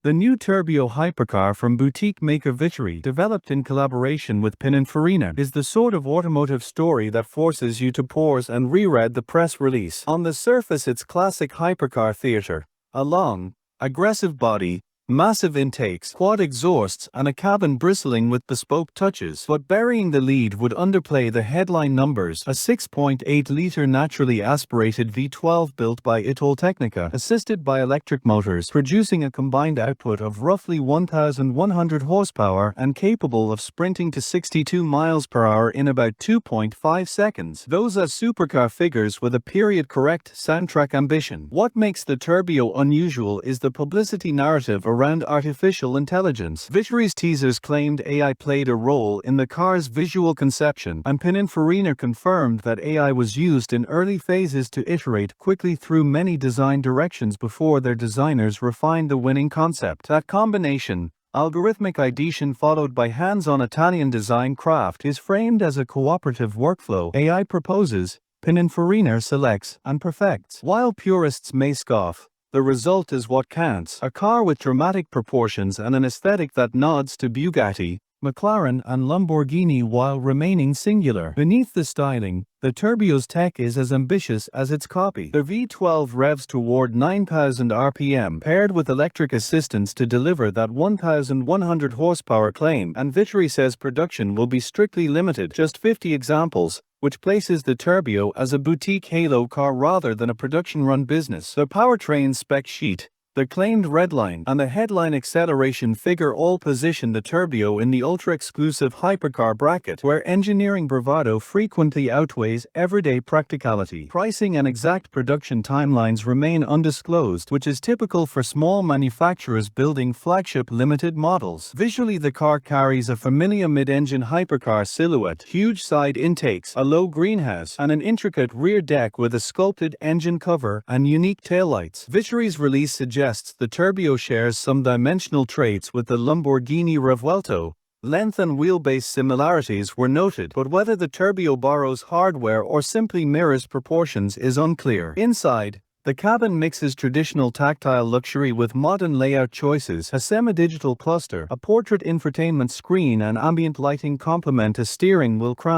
The new Turbio hypercar from boutique maker Vittori, developed in collaboration with Pininfarina, is the sort of automotive story that forces you to pause and reread the press release. On the surface, it's classic hypercar theater: a long, aggressive body, massive intakes, quad exhausts, and a cabin bristling with bespoke touches. But burying the lead would underplay the headline numbers: a 6.8-litre naturally aspirated V12 built by Italtecnica, assisted by electric motors, producing a combined output of roughly 1,100 horsepower and capable of sprinting to 62 miles per hour in about 2.5 seconds. Those are supercar figures with a period-correct soundtrack ambition. What makes the Turbio unusual is the publicity narrative around artificial intelligence. Vittori's teasers claimed AI played a role in the car's visual conception, and Pininfarina confirmed that AI was used in early phases to iterate quickly through many design directions before their designers refined the winning concept. That combination, algorithmic ideation followed by hands-on Italian design craft, is framed as a cooperative workflow. AI proposes, Pininfarina selects, and perfects. While purists may scoff, the result is what counts: a car with dramatic proportions and an aesthetic that nods to Bugatti, McLaren, and Lamborghini while remaining singular. Beneath the styling, the Turbio's tech is as ambitious as its copy. The V12 revs toward 9,000 RPM, paired with electric assistance to deliver that 1,100 horsepower claim, and Vittori says production will be strictly limited, just 50 examples, which places the Turbio as a boutique halo car rather than a production-run business. The powertrain spec sheet, the claimed redline, and the headline acceleration figure all position the Turbio in the ultra-exclusive hypercar bracket, where engineering bravado frequently outweighs everyday practicality. Pricing and exact production timelines remain undisclosed, which is typical for small manufacturers building flagship limited models. Visually, the car carries a familiar mid-engine hypercar silhouette: huge side intakes, a low greenhouse, and an intricate rear deck with a sculpted engine cover and unique taillights. Vittori's release suggests the Turbio shares some dimensional traits with the Lamborghini Revuelto. Length and wheelbase similarities were noted, but whether the Turbio borrows hardware or simply mirrors proportions is unclear. Inside, the cabin mixes traditional tactile luxury with modern layout choices. A semi-digital cluster, a portrait infotainment screen, and ambient lighting complement a steering wheel crown.